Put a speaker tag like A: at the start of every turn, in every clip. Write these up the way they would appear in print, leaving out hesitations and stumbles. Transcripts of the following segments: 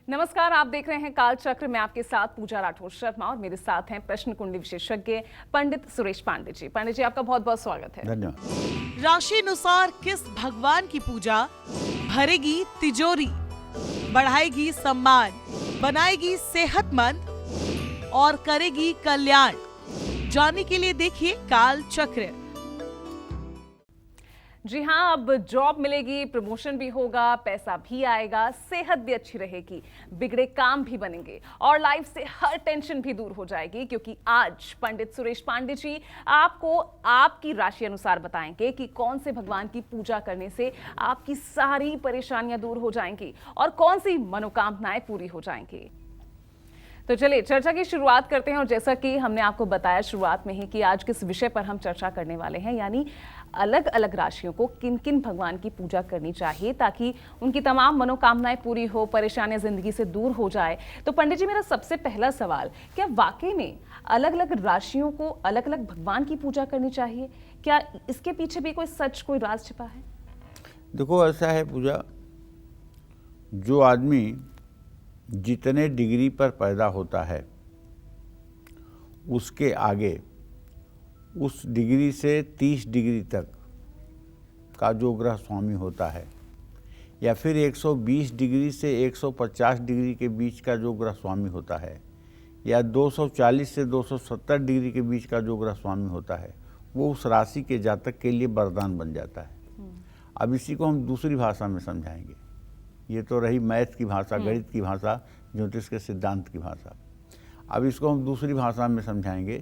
A: नमस्कार, आप देख रहे हैं काल चक्र में आपके साथ पूजा राठौर शर्मा और मेरे साथ हैं प्रश्न कुंडली विशेषज्ञ पंडित सुरेश पांडे जी। पांडे जी, आपका बहुत बहुत स्वागत है।
B: धन्यवाद।
C: राशि अनुसार किस भगवान की पूजा भरेगी तिजोरी, बढ़ाएगी सम्मान, बनाएगी सेहतमंद और करेगी कल्याण? जानने के लिए देखिए काल चक्र।
A: जी हाँ, अब जॉब मिलेगी, प्रमोशन भी होगा, पैसा भी आएगा, सेहत भी अच्छी रहेगी, बिगड़े काम भी बनेंगे और लाइफ से हर टेंशन भी दूर हो जाएगी, क्योंकि आज पंडित सुरेश पांडे जी आपको आपकी राशि अनुसार बताएंगे कि कौन से भगवान की पूजा करने से आपकी सारी परेशानियां दूर हो जाएंगी और कौन सी मनोकामनाएं पूरी हो जाएंगी। तो चलिए चर्चा की शुरुआत करते हैं। और जैसा कि हमने आपको बताया शुरुआत में ही कि आज किस विषय पर हम चर्चा करने वाले हैं, यानी अलग अलग राशियों को किन किन भगवान की पूजा करनी चाहिए ताकि उनकी तमाम मनोकामनाएं पूरी हो, परेशानियां जिंदगी से दूर हो जाए। तो पंडित जी, मेरा सबसे पहला सवाल, क्या वाकई में अलग अलग राशियों को अलग अलग भगवान की पूजा करनी चाहिए? क्या इसके पीछे भी कोई सच, कोई राज छिपा है?
B: देखो, ऐसा है पूजा, जो आदमी जितने डिग्री पर पैदा होता है उसके आगे उस डिग्री से 30 डिग्री तक का जो ग्रह स्वामी होता है, या फिर 120 डिग्री से 150 डिग्री के बीच का जो ग्रह स्वामी होता है, या 240 से 270 डिग्री के बीच का जो ग्रह स्वामी होता है, वो उस राशि के जातक के लिए वरदान बन जाता है। अब इसी को हम दूसरी भाषा में समझाएंगे। ये तो रही मैथ की भाषा, गणित की भाषा, ज्योतिष के सिद्धांत की भाषा। अब इसको हम दूसरी भाषा में समझाएंगे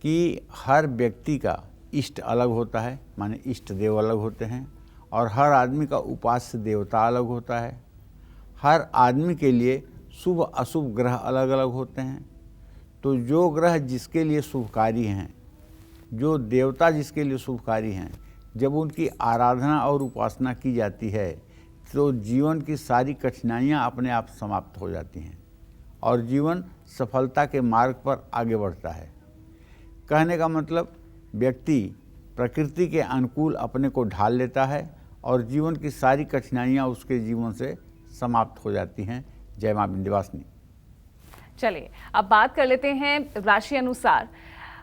B: कि हर व्यक्ति का इष्ट अलग होता है, माने इष्ट देव अलग होते हैं, और हर आदमी का उपास्य देवता अलग होता है। हर आदमी के लिए शुभ अशुभ ग्रह अलग अलग होते हैं। तो जो ग्रह जिसके लिए शुभकारी हैं, जो देवता जिसके लिए शुभकारी हैं, जब उनकी आराधना और उपासना की जाती है तो जीवन की सारी कठिनाइयाँ अपने आप समाप्त हो जाती हैं और जीवन सफलता के मार्ग पर आगे बढ़ता है। कहने का मतलब, व्यक्ति प्रकृति के अनुकूल अपने को ढाल लेता है और जीवन की सारी कठिनाइयाँ उसके जीवन से समाप्त हो जाती हैं। जय मां विंध्यवासिनी।
A: चलिए अब बात कर लेते हैं राशि अनुसार,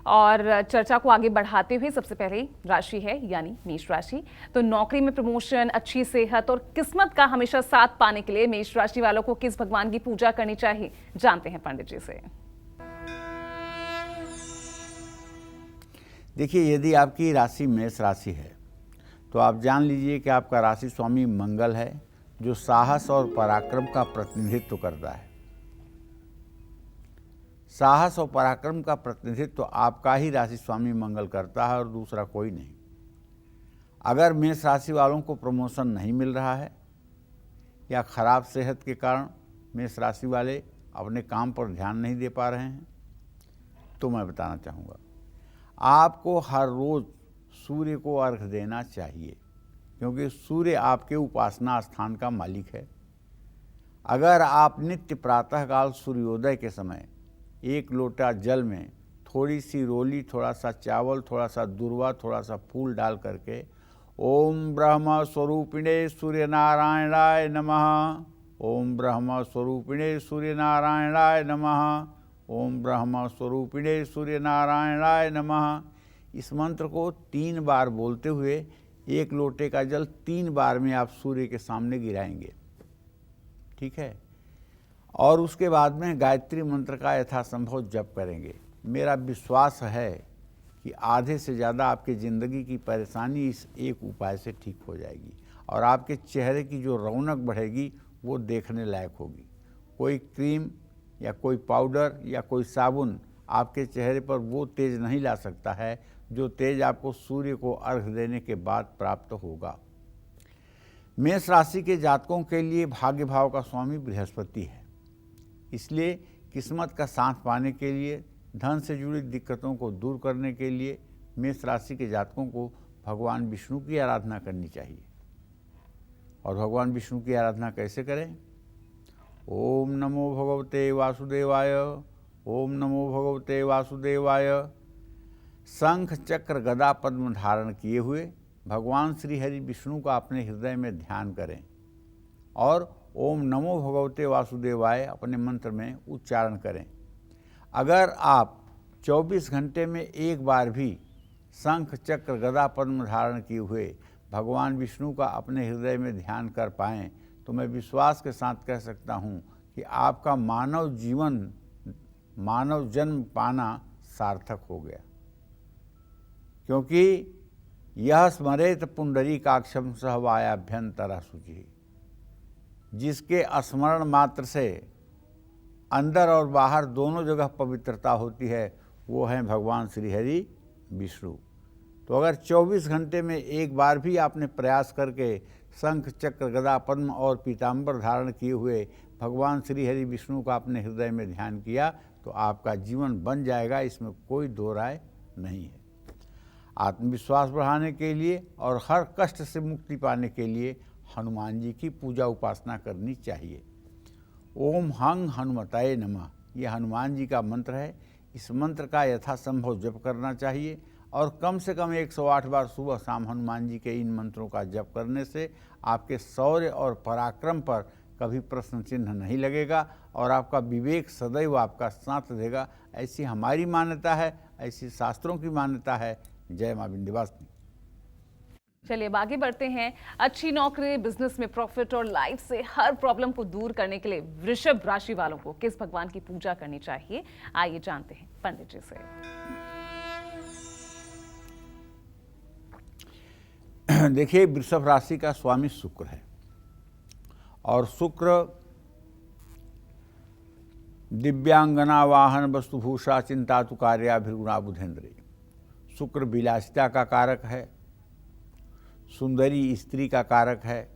A: और चर्चा को आगे बढ़ाते हुए सबसे पहले राशि है यानी मेष राशि। तो नौकरी में प्रमोशन, अच्छी सेहत और किस्मत का हमेशा साथ पाने के लिए मेष राशि वालों को किस भगवान की पूजा करनी चाहिए, जानते हैं पंडित जी से।
B: देखिए, यदि आपकी राशि मेष राशि है तो आप जान लीजिए कि आपका राशि स्वामी मंगल है, जो साहस और पराक्रम का प्रतिनिधित्व करता है। साहस और पराक्रम का प्रतिनिधित्व तो आपका ही राशि स्वामी मंगल करता है और दूसरा कोई नहीं। अगर मेष राशि वालों को प्रमोशन नहीं मिल रहा है या खराब सेहत के कारण मेष राशि वाले अपने काम पर ध्यान नहीं दे पा रहे हैं, तो मैं बताना चाहूँगा, आपको हर रोज़ सूर्य को अर्घ देना चाहिए, क्योंकि सूर्य आपके उपासना स्थान का मालिक है। अगर आप नित्य प्रातःकाल सूर्योदय के समय एक लोटा जल में थोड़ी सी रोली, थोड़ा सा चावल, थोड़ा सा दूर्वा, थोड़ा सा फूल डाल करके ओम ब्रह्म स्वरूपिणे सूर्य नारायणाय नमः, ओम ब्रह्म स्वरूपिणे सूर्य नारायणाय नमः, ओम ब्रह्म स्वरूपिणे सूर्य नारायणाय नमः, इस मंत्र को 3 बार बोलते हुए एक लोटे का जल 3 बार में आप सूर्य के सामने गिराएंगे। ठीक है। और उसके बाद में गायत्री मंत्र का यथासंभव जप करेंगे। मेरा विश्वास है कि आधे से ज़्यादा आपकी ज़िंदगी की परेशानी इस एक उपाय से ठीक हो जाएगी और आपके चेहरे की जो रौनक बढ़ेगी वो देखने लायक होगी। कोई क्रीम या कोई पाउडर या कोई साबुन आपके चेहरे पर वो तेज नहीं ला सकता है जो तेज आपको सूर्य को अर्घ देने के बाद प्राप्त होगा। मेष राशि के जातकों के लिए भाग्य भाव का स्वामी बृहस्पति है, इसलिए किस्मत का साथ पाने के लिए, धन से जुड़ी दिक्कतों को दूर करने के लिए मेष राशि के जातकों को भगवान विष्णु की आराधना करनी चाहिए। और भगवान विष्णु की आराधना कैसे करें? ओम नमो भगवते वासुदेवाय, ओम नमो भगवते वासुदेवाय। शंख चक्र गदा पद्म धारण किए हुए भगवान श्री हरि विष्णु का अपने हृदय में ध्यान करें और ओम नमो भगवते वासुदेवाय अपने मंत्र में उच्चारण करें। अगर आप 24 घंटे में एक बार भी शंख चक्र गदा पद्म धारण किए हुए भगवान विष्णु का अपने हृदय में ध्यान कर पाएं तो मैं विश्वास के साथ कह सकता हूं कि आपका मानव जन्म पाना सार्थक हो गया, क्योंकि यह स्मरेत पुंडरीकाक्षं सह वायाभ्यंतरा शुचि। जिसके स्मरण मात्र से अंदर और बाहर दोनों जगह पवित्रता होती है, वो हैं भगवान श्री हरि विष्णु। तो अगर 24 घंटे में एक बार भी आपने प्रयास करके शंख चक्र गदा पद्म और पीताम्बर धारण किए हुए भगवान श्री हरि विष्णु का अपने हृदय में ध्यान किया तो आपका जीवन बन जाएगा, इसमें कोई दो राय नहीं है। आत्मविश्वास बढ़ाने के लिए और हर कष्ट से मुक्ति पाने के लिए हनुमान जी की पूजा उपासना करनी चाहिए। ओम हंग हनुमताय नमः, ये हनुमान जी का मंत्र है। इस मंत्र का यथासंभव जप करना चाहिए और कम से कम 108 बार सुबह शाम हनुमान जी के इन मंत्रों का जप करने से आपके शौर्य और पराक्रम पर कभी प्रश्न चिन्ह नहीं लगेगा और आपका विवेक सदैव आपका साथ देगा। ऐसी हमारी मान्यता है, ऐसी शास्त्रों की मान्यता है। जय मां विंध्यवासिनी।
A: चलिए अब आगे बढ़ते हैं। अच्छी नौकरी, बिजनेस में प्रॉफिट और लाइफ से हर प्रॉब्लम को दूर करने के लिए वृषभ राशि वालों को किस भगवान की पूजा करनी चाहिए, आइए जानते हैं पंडित जी से।
B: देखिए, वृषभ राशि का स्वामी शुक्र है और शुक्र दिव्यांगना वाहन वस्तुभूषा चिंतातु कार्याभिर्गुणा बुधेन्द्रिय। शुक्र विलासिता का कारक है, सुंदरी स्त्री का कारक है,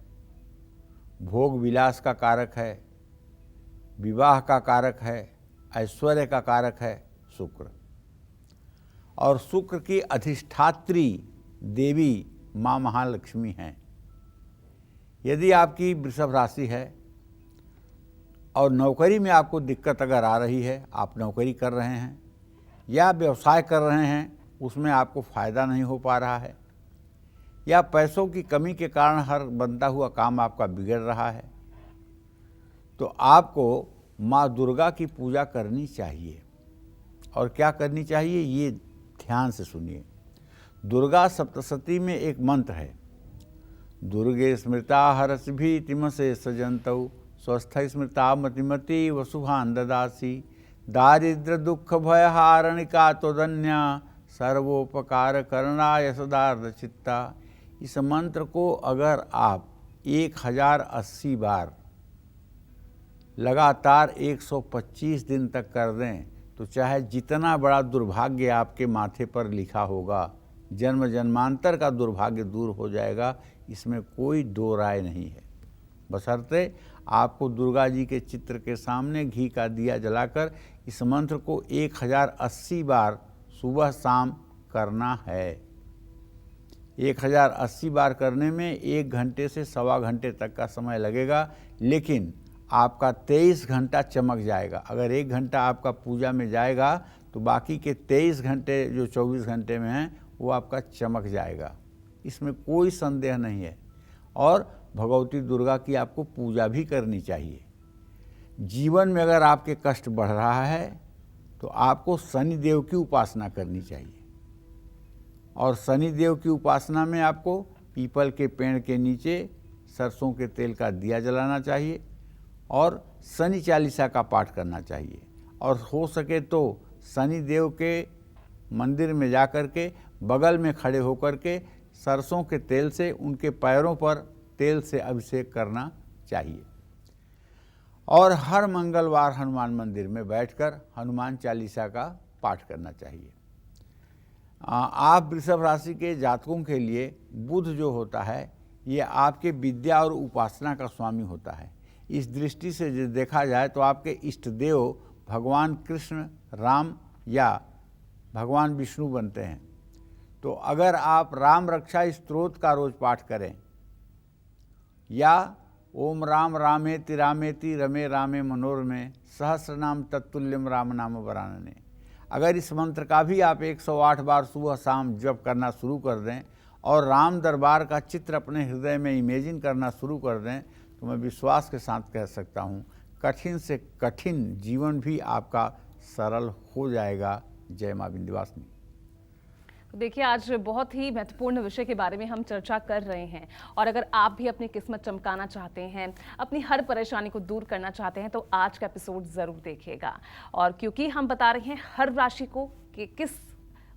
B: भोग विलास का कारक है, विवाह का कारक है, ऐश्वर्य का कारक है शुक्र। और शुक्र की अधिष्ठात्री देवी माँ महालक्ष्मी हैं। यदि आपकी वृषभ राशि है और नौकरी में आपको दिक्कत अगर आ रही है, आप नौकरी कर रहे हैं या व्यवसाय कर रहे हैं, उसमें आपको फ़ायदा नहीं हो पा रहा है या पैसों की कमी के कारण हर बनता हुआ काम आपका बिगड़ रहा है, तो आपको माँ दुर्गा की पूजा करनी चाहिए। और क्या करनी चाहिए, ये ध्यान से सुनिए। दुर्गा सप्तशती में एक मंत्र है, दुर्गे स्मृता हरसिभितिम से सजंतौ स्वस्थ स्मृता मतिमति वसुभान ददासी दारिद्र दुख भय हारणिका तोदन्या सर्वोपकार करणाय सदार्थ चित्ता। इस मंत्र को अगर आप 1080 बार लगातार 125 दिन तक कर दें तो चाहे जितना बड़ा दुर्भाग्य आपके माथे पर लिखा होगा, जन्म जन्मांतर का दुर्भाग्य दूर हो जाएगा, इसमें कोई दो राय नहीं है। बशर्ते आपको दुर्गा जी के चित्र के सामने घी का दिया जलाकर इस मंत्र को 1080 बार सुबह शाम करना है। 1080 बार करने में 1 घंटे से सवा घंटे तक का समय लगेगा, लेकिन आपका 23 घंटा चमक जाएगा। अगर 1 घंटा आपका पूजा में जाएगा तो बाकी के 23 घंटे जो 24 घंटे में हैं वो आपका चमक जाएगा, इसमें कोई संदेह नहीं है। और भगवती दुर्गा की आपको पूजा भी करनी चाहिए। जीवन में अगर आपके कष्ट बढ़ रहा है तो आपको शनि देव की उपासना करनी चाहिए। और शनि देव की उपासना में आपको पीपल के पेड़ के नीचे सरसों के तेल का दिया जलाना चाहिए और शनि चालीसा का पाठ करना चाहिए। और हो सके तो शनि देव के मंदिर में जा कर के बगल में खड़े होकर के सरसों के तेल से उनके पैरों पर तेल से अभिषेक करना चाहिए। और हर मंगलवार हनुमान मंदिर में बैठकर हनुमान चालीसा का पाठ करना चाहिए। आप वृषभ राशि के जातकों के लिए बुध जो होता है ये आपके विद्या और उपासना का स्वामी होता है। इस दृष्टि से जो देखा जाए तो आपके इष्ट देव भगवान कृष्ण, राम या भगवान विष्णु बनते हैं। तो अगर आप राम रक्षा स्तोत्र का रोज पाठ करें या ओम राम रामेति रामेति रमे रामे मनोरमे सहस्रनाम तत्तुल्यम राम नाम वरानने, अगर इस मंत्र का भी आप 108 बार सुबह शाम जप करना शुरू कर दें और राम दरबार का चित्र अपने हृदय में इमेजिन करना शुरू कर दें तो मैं विश्वास के साथ कह सकता हूँ कठिन से कठिन जीवन भी आपका सरल हो जाएगा। जय माँ विंध्यवासिनी।
A: तो देखिए, आज बहुत ही महत्वपूर्ण विषय के बारे में हम चर्चा कर रहे हैं, और अगर आप भी अपनी किस्मत चमकाना चाहते हैं, अपनी हर परेशानी को दूर करना चाहते हैं, तो आज का एपिसोड जरूर देखिएगा। और क्योंकि हम बता रहे हैं हर राशि को कि किस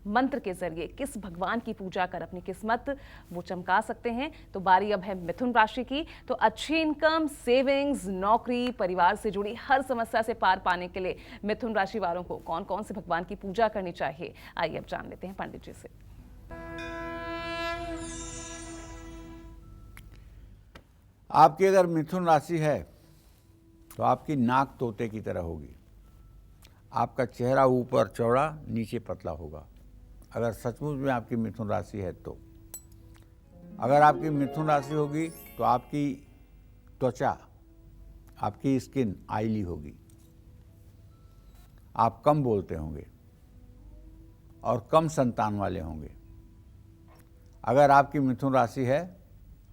A: मंत्र के जरिए, किस भगवान की पूजा कर अपनी किस्मत वो चमका सकते हैं, तो बारी अब है मिथुन राशि की। तो अच्छी इनकम, सेविंग्स, नौकरी, परिवार से जुड़ी हर समस्या से पार पाने के लिए मिथुन राशि वालों को कौन कौन से भगवान की पूजा करनी चाहिए, आइए अब जान लेते हैं पंडित जी से।
B: आपकी अगर मिथुन राशि है तो आपकी नाक तोते की तरह होगी। आपका चेहरा ऊपर चौड़ा, नीचे पतला होगा। अगर सचमुच में आपकी मिथुन राशि है तो। अगर आपकी मिथुन राशि होगी तो आपकी त्वचा, आपकी स्किन ऑयली होगी। आप कम बोलते होंगे और कम संतान वाले होंगे। अगर आपकी मिथुन राशि है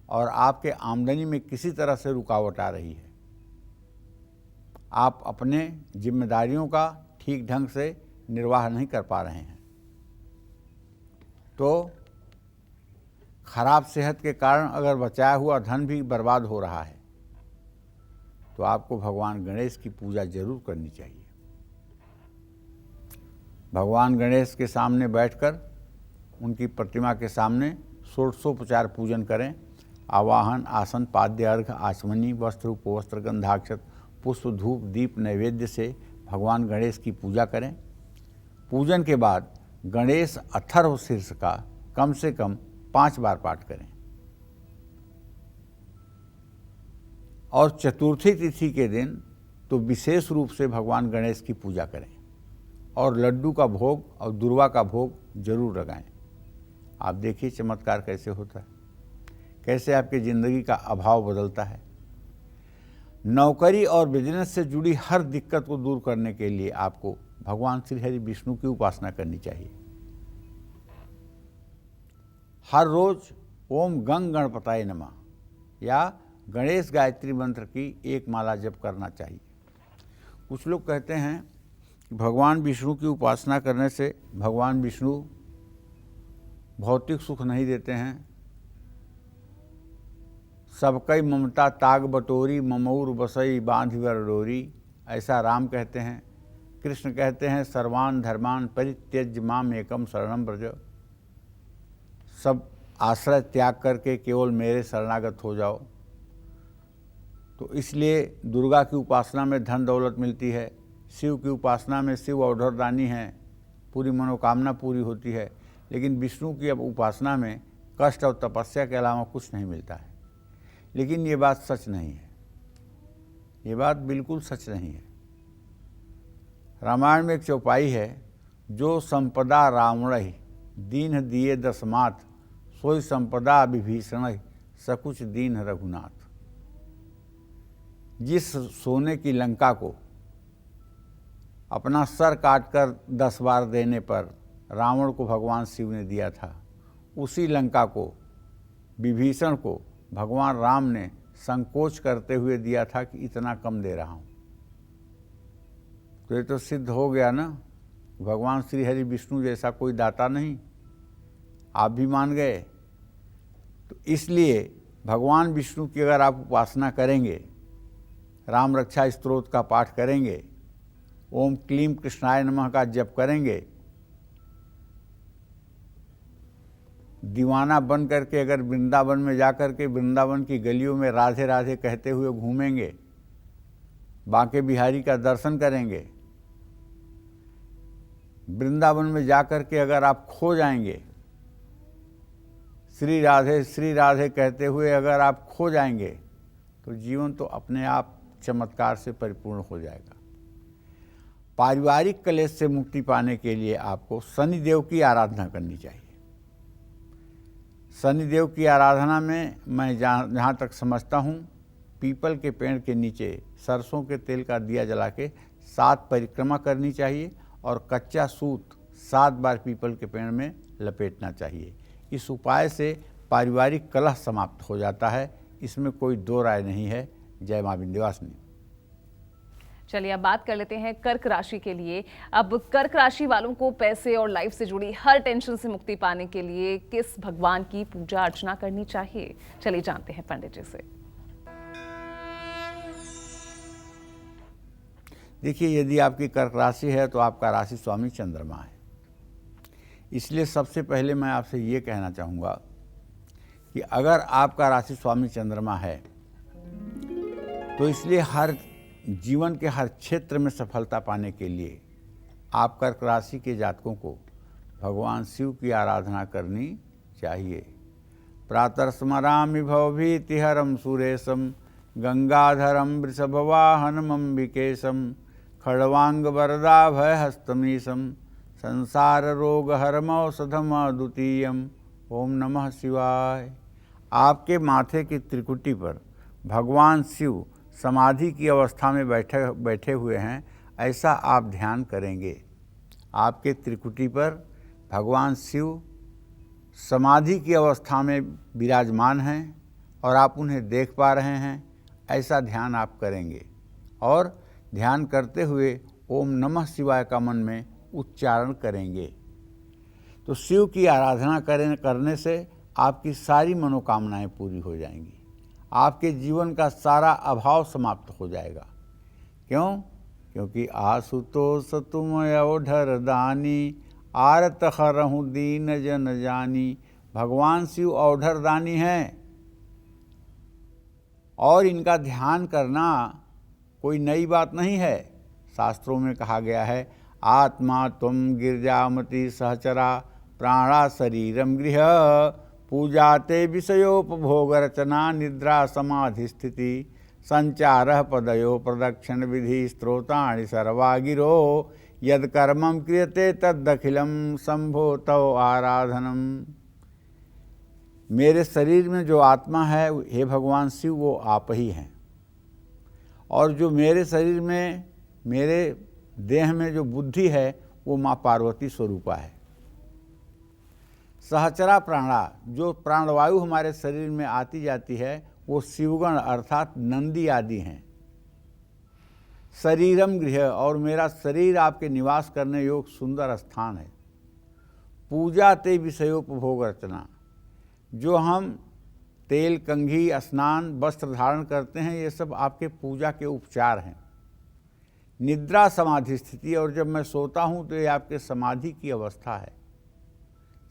B: और आपके आमदनी में किसी तरह से रुकावट आ रही है, आप अपने जिम्मेदारियों का ठीक ढंग से निर्वाह नहीं कर पा रहे हैं, तो खराब सेहत के कारण अगर बचाया हुआ धन भी बर्बाद हो रहा है, तो आपको भगवान गणेश की पूजा जरूर करनी चाहिए। भगवान गणेश के सामने बैठकर उनकी प्रतिमा के सामने षोडशोपचार पूजन करें। आवाहन, आसन, पाद्य, अर्घ, आचमनी, वस्त्र, उपवस्त्र, गंधाक्षत, पुष्प, धूप, दीप, नैवेद्य से भगवान गणेश की पूजा करें। पूजन के बाद गणेश अथर्व शीर्ष का कम से कम 5 बार पाठ करें। और चतुर्थी तिथि के दिन तो विशेष रूप से भगवान गणेश की पूजा करें और लड्डू का भोग और दुर्वा का भोग जरूर लगाएं। आप देखिए चमत्कार कैसे होता है, कैसे आपकी ज़िंदगी का अभाव बदलता है। नौकरी और बिजनेस से जुड़ी हर दिक्कत को दूर करने के लिए आपको भगवान श्री हरि विष्णु की उपासना करनी चाहिए। हर रोज ओम गंग गणपताय नमः या गणेश गायत्री मंत्र की एक माला जप करना चाहिए। कुछ लोग कहते हैं कि भगवान विष्णु की उपासना करने से भगवान विष्णु भौतिक सुख नहीं देते हैं। सबकई ममता ताग बटोरी, ममऊर बसई बांधिवर डोरी, ऐसा राम कहते हैं। कृष्ण कहते हैं सर्वान धर्मान परित्यज्य माम एकम शरणम व्रज, सब आश्रय त्याग करके केवल मेरे शरणागत हो जाओ। तो इसलिए दुर्गा की उपासना में धन दौलत मिलती है, शिव की उपासना में शिव औढ़रदानी है, पूरी मनोकामना पूरी होती है। लेकिन विष्णु की अब उपासना में कष्ट और तपस्या के अलावा कुछ नहीं मिलता है। लेकिन ये बात सच नहीं है, ये बात बिल्कुल सच नहीं है। रामायण में एक चौपाई है, जो संपदा रावण दीन दिए दसमात, सोई संपदा विभीषण सकुच दीन रघुनाथ। जिस सोने की लंका को अपना सर काटकर 10 बार देने पर रावण को भगवान शिव ने दिया था, उसी लंका को विभीषण को भगवान राम ने संकोच करते हुए दिया था कि इतना कम दे रहा हूँ। तो ये तो सिद्ध हो गया ना, भगवान श्री हरि विष्णु जैसा कोई दाता नहीं। आप भी मान गए। तो इसलिए भगवान विष्णु की अगर आप उपासना करेंगे, राम रक्षा स्तोत्र का पाठ करेंगे, ओम क्लीम कृष्णाय नमः का जप करेंगे, दीवाना बन करके अगर वृंदावन में जाकर के वृंदावन की गलियों में राधे राधे कहते हुए घूमेंगे, बांके बिहारी का दर्शन करेंगे, वृंदावन में जाकर के अगर आप खो जाएंगे, श्री राधे कहते हुए अगर आप खो जाएंगे, तो जीवन तो अपने आप चमत्कार से परिपूर्ण हो जाएगा। पारिवारिक कलेश से मुक्ति पाने के लिए आपको शनिदेव की आराधना करनी चाहिए। शनिदेव की आराधना में मैं जहाँ तक समझता हूँ, पीपल के पेड़ के नीचे सरसों के तेल का दिया जला के 7 परिक्रमा करनी चाहिए और कच्चा सूत 7 बार पीपल के पेड़ में लपेटना चाहिए। इस उपाय से पारिवारिक कलह समाप्त हो जाता है, इसमें कोई दो राय नहीं है। जय मां विंध्यवासिनी।
A: चलिए अब बात कर लेते हैं कर्क राशि के लिए। अब कर्क राशि वालों को पैसे और लाइफ से जुड़ी हर टेंशन से मुक्ति पाने के लिए किस भगवान की पूजा अर्चना करनी चाहिए, चलिए जानते हैं पंडित जी से।
B: देखिए, यदि आपकी कर्क राशि है तो आपका राशि स्वामी चंद्रमा है। इसलिए सबसे पहले मैं आपसे ये कहना चाहूँगा कि अगर आपका राशि स्वामी चंद्रमा है तो इसलिए हर जीवन के हर क्षेत्र में सफलता पाने के लिए आप कर्क राशि के जातकों को भगवान शिव की आराधना करनी चाहिए। प्रातः स्मरामि भवभीतिहरं सुरेशं गंगाधरं वृषभवाहनम् अम्बिकेशं खड्वांगवरदाभयहस्तमीशं संसाररोगहरमौषधम् अद्वितीयम्। ओम नमः शिवाय। आपके माथे की त्रिकुटी पर भगवान शिव समाधि की अवस्था में बैठे हुए हैं, ऐसा आप ध्यान करेंगे। आपके त्रिकुटी पर भगवान शिव समाधि की अवस्था में विराजमान हैं और आप उन्हें देख पा रहे हैं, ऐसा ध्यान आप करेंगे। और ध्यान करते हुए ओम नमः शिवाय का मन में उच्चारण करेंगे। तो शिव की आराधना करने से आपकी सारी मनोकामनाएं पूरी हो जाएंगी, आपके जीवन का सारा अभाव समाप्त हो जाएगा। क्यों? क्योंकि आशुतोष तुम अवधर दानी, आरत हरहु दीन जन जानी। भगवान शिव अवधर दानी हैं और इनका ध्यान करना कोई नई बात नहीं है। शास्त्रों में कहा गया है, आत्मा त्वं गिरजामति सहचरा प्राणा शरीरम गृह, पूजाते विषयोपभोग रचना निद्रा समाधि स्थिति, संचार पदयो प्रदक्षिण विधि स्त्रोतानि सर्वा गिरो, यद कर्मं क्रियते तदखिलम शंभो तव आराधनम। मेरे शरीर में जो आत्मा है हे भगवान शिव वो आप ही हैं, और जो मेरे शरीर में मेरे देह में जो बुद्धि है वो माँ पार्वती स्वरूपा है। सहचरा प्राणा, जो प्राणवायु हमारे शरीर में आती जाती है वो शिवगण अर्थात नंदी आदि हैं। शरीरम गृह, और मेरा शरीर आपके निवास करने योग्य सुंदर स्थान है। पूजा ते विषयोपभोग रचना, जो हम तेल कंघी स्नान वस्त्र धारण करते हैं ये सब आपके पूजा के उपचार हैं। निद्रा समाधि स्थिति, और जब मैं सोता हूँ तो ये आपके समाधि की अवस्था है।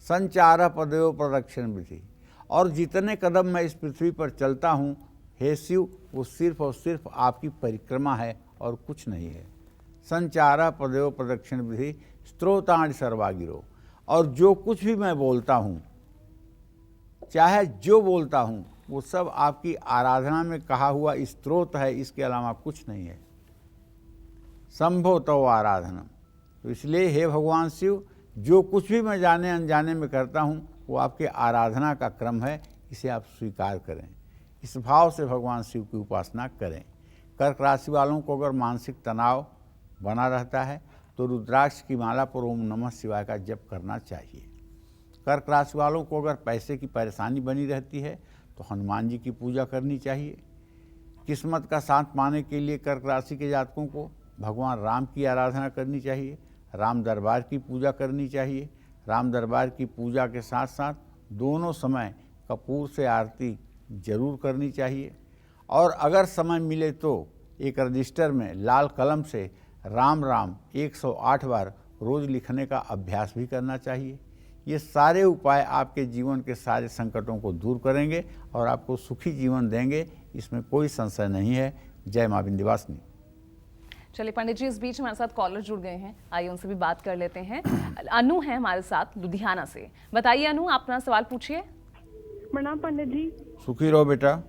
B: संचार पदयो प्रदक्षिण विधि, और जितने कदम मैं इस पृथ्वी पर चलता हूँ हे शिव वो सिर्फ और सिर्फ आपकी परिक्रमा है और कुछ नहीं है। संचार पदयो प्रदक्षिण विधि स्त्रोतानि सर्वागिरो, और जो कुछ भी मैं बोलता हूँ, चाहे जो बोलता हूँ वो सब आपकी आराधना में कहा हुआ स्त्रोत है, इसके अलावा कुछ नहीं है। शंभो तव आराधनम। तो इसलिए हे भगवान शिव, जो कुछ भी मैं जाने अनजाने में करता हूँ वो आपके आराधना का क्रम है, इसे आप स्वीकार करें। इस भाव से भगवान शिव की उपासना करें। कर्क राशि वालों को अगर मानसिक तनाव बना रहता है तो रुद्राक्ष की माला पर ओम नमः शिवाय का जप करना चाहिए। कर्क राशि वालों को अगर पैसे की परेशानी बनी रहती है तो हनुमान जी की पूजा करनी चाहिए। किस्मत का साथ पाने के लिए कर्क राशि के जातकों को भगवान राम की आराधना करनी चाहिए, राम दरबार की पूजा करनी चाहिए। राम दरबार की पूजा के साथ साथ दोनों समय कपूर से आरती जरूर करनी चाहिए। और अगर समय मिले तो एक रजिस्टर में लाल कलम से राम राम 108 बार रोज़ लिखने का अभ्यास भी करना चाहिए। ये सारे उपाय आपके जीवन के सारे संकटों को दूर करेंगे और आपको सुखी जीवन देंगे, इसमें कोई संशय नहीं है। जय मां विंध्यवासिनी।
A: चलिए पंडित जी, इस बीच हमारे साथ कॉलर जुड़ गए हैं, आइए उनसे भी बात कर लेते हैं। अनु है हमारे साथ लुधियाना से। बताइए अनु, आप अपना सवाल पूछिए।
D: प्रणाम पंडित जी।
B: सुखी रहो बेटा।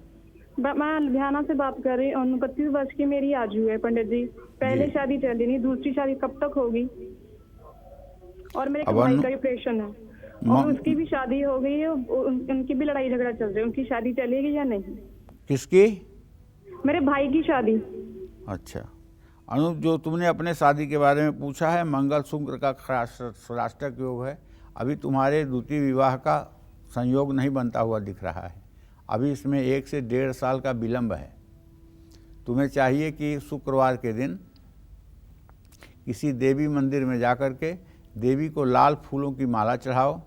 D: मैं लुधियाना से बात कर रही हूँ। 29 वर्ष की मेरी आजू है पंडित जी। पहले शादी चली नहीं, दूसरी शादी कब तक होगी? और मेरे भाई का ऑपरेशन है और उसकी भी शादी हो गई है, उनकी भी लड़ाई झगड़ा चल रहा है। उनकी शादी चलेगी या नहीं?
B: किसकी?
D: मेरे भाई की शादी।
B: अच्छा अनु, जो तुमने अपने शादी के बारे में पूछा है, मंगल शुक्र का षष्टक योग है। अभी तुम्हारे द्वितीय विवाह का संयोग नहीं बनता हुआ दिख रहा है। अभी इसमें 1 से 1.5 साल का विलंब है। तुम्हें चाहिए कि शुक्रवार के दिन किसी देवी मंदिर में जाकर के देवी को लाल फूलों की माला चढ़ाओ,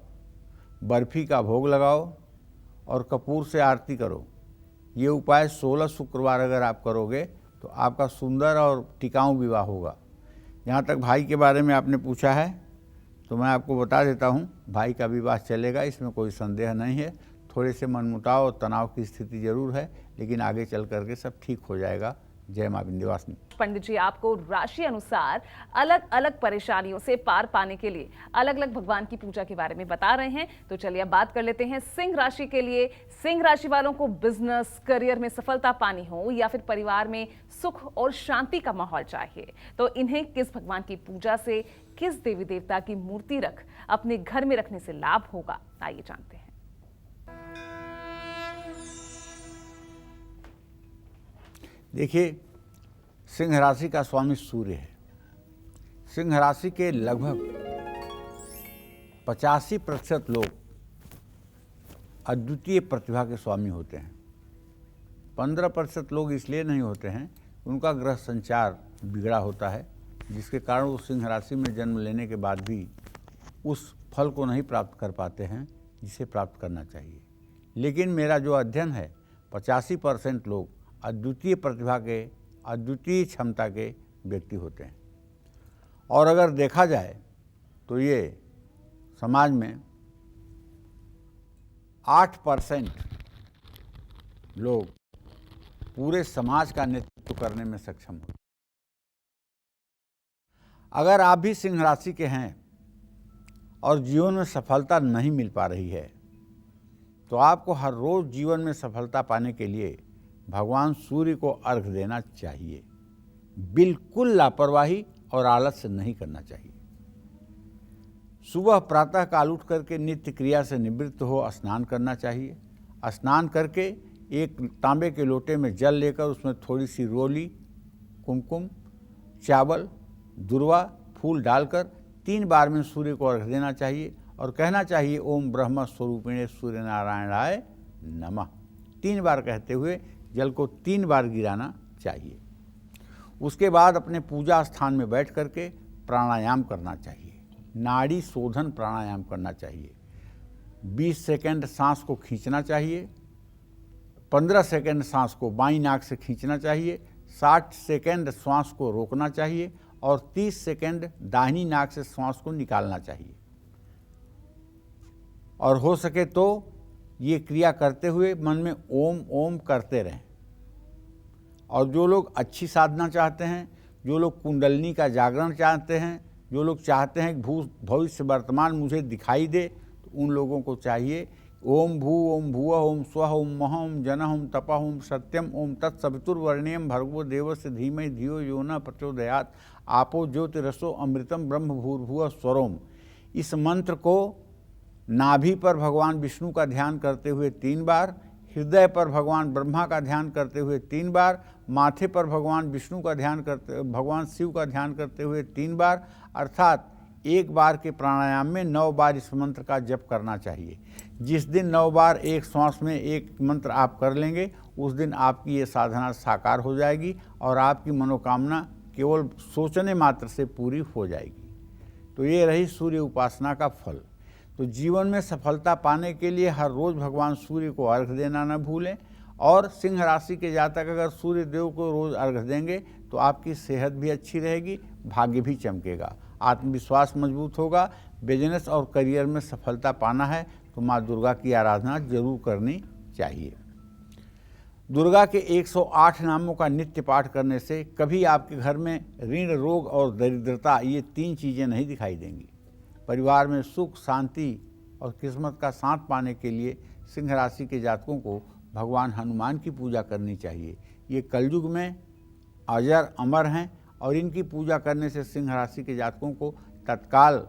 B: बर्फ़ी का भोग लगाओ और कपूर से आरती करो। ये उपाय 16 शुक्रवार अगर आप करोगे तो आपका सुंदर और टिकाऊ विवाह होगा। जहाँ तक भाई के बारे में आपने पूछा है तो मैं आपको बता देता हूँ, भाई का विवाह चलेगा, इसमें कोई संदेह नहीं है। थोड़े से मनमुटाव और तनाव की स्थिति जरूर है, लेकिन आगे चल करके सब ठीक हो जाएगा। जय मां विंध्यवासिनी।
A: पंडित जी आपको राशि अनुसार अलग अलग परेशानियों से पार पाने के लिए अलग अलग भगवान की पूजा के बारे में बता रहे हैं। तो चलिए अब बात कर लेते हैं सिंह राशि के लिए। सिंह राशि वालों को बिजनेस करियर में सफलता पानी हो या फिर परिवार में सुख और शांति का माहौल चाहिए, तो इन्हें किस भगवान की पूजा से, किस देवी देवता की मूर्ति रख अपने घर में रखने से लाभ होगा, आइए जानते हैं।
B: देखिए, सिंह राशि का स्वामी सूर्य है। सिंह राशि के लगभग 85% लोग अद्वितीय प्रतिभा के स्वामी होते हैं। 15% लोग इसलिए नहीं होते हैं, उनका ग्रह संचार बिगड़ा होता है, जिसके कारण वो सिंह राशि में जन्म लेने के बाद भी उस फल को नहीं प्राप्त कर पाते हैं जिसे प्राप्त करना चाहिए। लेकिन मेरा जो अध्ययन है, 85% लोग अद्वितीय प्रतिभा के, अद्वितीय क्षमता के व्यक्ति होते हैं। और अगर देखा जाए तो ये समाज में 8% लोग पूरे समाज का नेतृत्व करने में सक्षम होते हैं। अगर आप भी सिंह राशि के हैं और जीवन में सफलता नहीं मिल पा रही है, तो आपको हर रोज जीवन में सफलता पाने के लिए भगवान सूर्य को अर्घ देना चाहिए। बिल्कुल लापरवाही और आलस से नहीं करना चाहिए। सुबह प्रातः काल उठ करके नित्य क्रिया से निवृत्त हो स्नान करना चाहिए। स्नान करके एक तांबे के लोटे में जल लेकर उसमें थोड़ी सी रोली, कुमकुम, चावल, दुर्वा, फूल डालकर 3 बार में सूर्य को अर्घ देना चाहिए और कहना चाहिए ओम ब्रह्म स्वरूपिणे सूर्य नारायणाय नमः। 3 बार कहते हुए जल को 3 बार गिराना चाहिए। उसके बाद अपने पूजा स्थान में बैठ करके प्राणायाम करना चाहिए। नाड़ी शोधन प्राणायाम करना चाहिए। 20 सेकंड सांस को खींचना चाहिए, 15 सेकंड सांस को बाईं नाक से खींचना चाहिए, 60 सेकंड श्वास को रोकना चाहिए और 30 सेकंड दाहिनी नाक से श्वास को निकालना चाहिए। और हो सके तो ये क्रिया करते हुए मन में ओम ओम करते रहें। और जो लोग अच्छी साधना चाहते हैं, जो लोग कुंडलिनी का जागरण चाहते हैं, जो लोग चाहते हैं कि भविष्य वर्तमान मुझे दिखाई दे, तो उन लोगों को चाहिए ओम भुवः ओम स्वः ओम महः ओम जनः ओम तपः ओम सत्यम ओम तत्सवितुर्वरेण्यं भर्गो देवस्य धीमहि धियो यो न प्रचोदयात् आपो ज्योतिरसो अमृतम ब्रह्म भूर्भुवः स्वरोम। इस मंत्र को नाभि पर भगवान विष्णु का ध्यान करते हुए 3 बार, हृदय पर भगवान ब्रह्मा का ध्यान करते हुए 3 बार, माथे पर भगवान विष्णु का ध्यान करते, भगवान शिव का ध्यान करते हुए 3 बार, अर्थात 1 बार के प्राणायाम में 9 बार इस मंत्र का जप करना चाहिए। जिस दिन 9 बार एक श्वास में एक मंत्र आप कर लेंगे, उस दिन आपकी ये साधना साकार हो जाएगी और आपकी मनोकामना केवल सोचने मात्र से पूरी हो जाएगी। तो ये रही सूर्य उपासना का फल। तो जीवन में सफलता पाने के लिए हर रोज़ भगवान सूर्य को अर्घ देना न भूलें। और सिंह राशि के जातक अगर सूर्य देव को रोज़ अर्घ देंगे तो आपकी सेहत भी अच्छी रहेगी, भाग्य भी चमकेगा, आत्मविश्वास मजबूत होगा। बिजनेस और करियर में सफलता पाना है तो माँ दुर्गा की आराधना जरूर करनी चाहिए। दुर्गा के 108 नामों का नित्य पाठ करने से कभी आपके घर में ऋण, रोग और दरिद्रता, ये 3 चीज़ें नहीं दिखाई देंगी। परिवार में सुख, शांति और किस्मत का साथ पाने के लिए सिंह राशि के जातकों को भगवान हनुमान की पूजा करनी चाहिए। ये कलयुग में अजर अमर हैं और इनकी पूजा करने से सिंह राशि के जातकों को तत्काल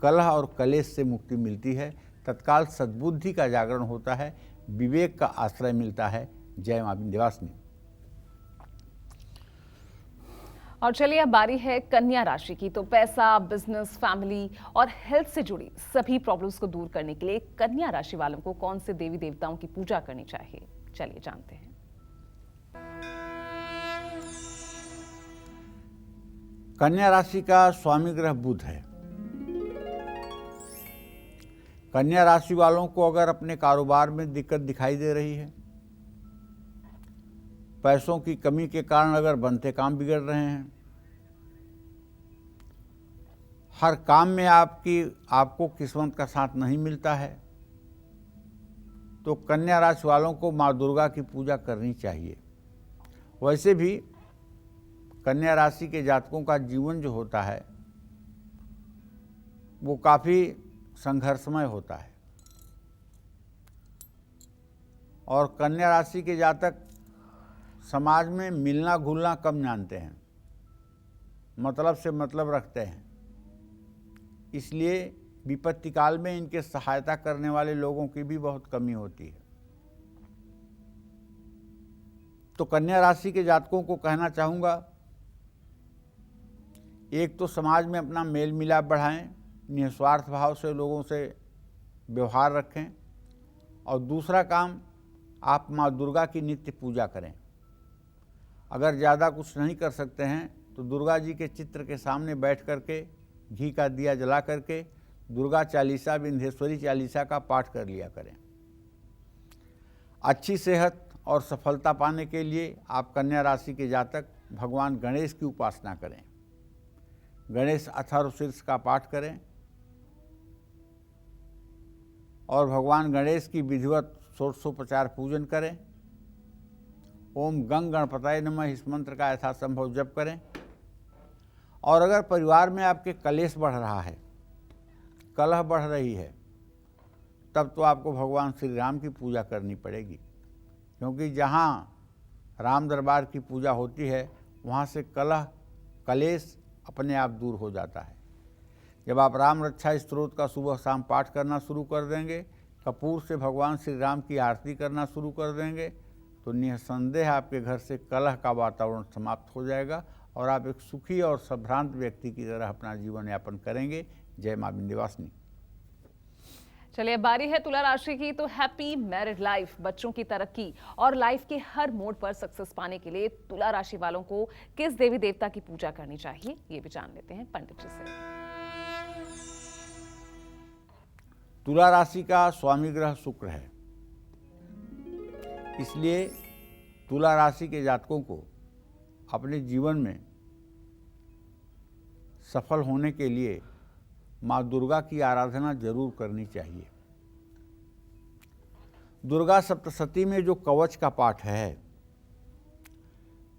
B: कलह और कलेश से मुक्ति मिलती है, तत्काल सद्बुद्धि का जागरण होता है, विवेक का आश्रय मिलता है। जय मां विंध्यवासिनी।
A: और चलिए अब बारी है कन्या राशि की। तो पैसा, बिजनेस, फैमिली और हेल्थ से जुड़ी सभी प्रॉब्लम्स को दूर करने के लिए कन्या राशि वालों को कौन से देवी देवताओं की पूजा करनी चाहिए, चलिए जानते हैं।
B: कन्या राशि का स्वामी ग्रह बुध है। कन्या राशि वालों को अगर अपने कारोबार में दिक्कत दिखाई दे रही है, पैसों की कमी के कारण अगर बनते काम बिगड़ रहे हैं, हर काम में आपको किस्मत का साथ नहीं मिलता है, तो कन्या राशि वालों को माँ दुर्गा की पूजा करनी चाहिए। वैसे भी कन्या राशि के जातकों का जीवन जो होता है वो काफ़ी संघर्षमय होता है, और कन्या राशि के जातक समाज में मिलना घुलना कम जानते हैं, मतलब से मतलब रखते हैं, इसलिए विपत्ति काल में इनके सहायता करने वाले लोगों की भी बहुत कमी होती है। तो कन्या राशि के जातकों को कहना चाहूँगा, एक तो समाज में अपना मेल मिलाप बढ़ाएं, निस्वार्थ भाव से लोगों से व्यवहार रखें, और दूसरा काम आप माँ दुर्गा की नित्य पूजा करें। अगर ज़्यादा कुछ नहीं कर सकते हैं तो दुर्गा जी के चित्र के सामने बैठ करके घी का दिया जला करके दुर्गा चालीसा, विंध्येश्वरी चालीसा का पाठ कर लिया करें। अच्छी सेहत और सफलता पाने के लिए आप कन्या राशि के जातक भगवान गणेश की उपासना करें। गणेश अथर्व शीर्ष का पाठ करें और भगवान गणेश की विधिवत षोडशोपचार पूजन करें। ओम गंग गणपतये नमः इस मंत्र का यथासंभव जप करें। और अगर परिवार में आपके कलेश बढ़ रहा है, कलह बढ़ रही है, तब तो आपको भगवान श्री राम की पूजा करनी पड़ेगी, क्योंकि जहाँ राम दरबार की पूजा होती है वहाँ से कलह कलेश अपने आप दूर हो जाता है। जब आप राम रक्षा स्तोत्र का सुबह शाम पाठ करना शुरू कर देंगे, कपूर से भगवान श्री राम की आरती करना शुरू कर देंगे, तो निसंदेह आपके घर से कलह का वातावरण समाप्त हो जाएगा और आप एक सुखी और संभ्रांत व्यक्ति की तरह अपना जीवन यापन करेंगे। जय मां विंध्यवासिनी।
A: चलिए, बारी है तुला राशि की। तो हैप्पी मैरिड लाइफ, बच्चों की तरक्की और लाइफ के हर मोड पर सक्सेस पाने के लिए तुला राशि वालों को किस देवी देवता की पूजा करनी चाहिए, ये भी जान लेते हैं पंडित जी से।
B: तुला राशि का स्वामी ग्रह शुक्र है, इसलिए तुला राशि के जातकों को अपने जीवन में सफल होने के लिए माँ दुर्गा की आराधना जरूर करनी चाहिए। दुर्गा सप्तशती में जो कवच का पाठ है,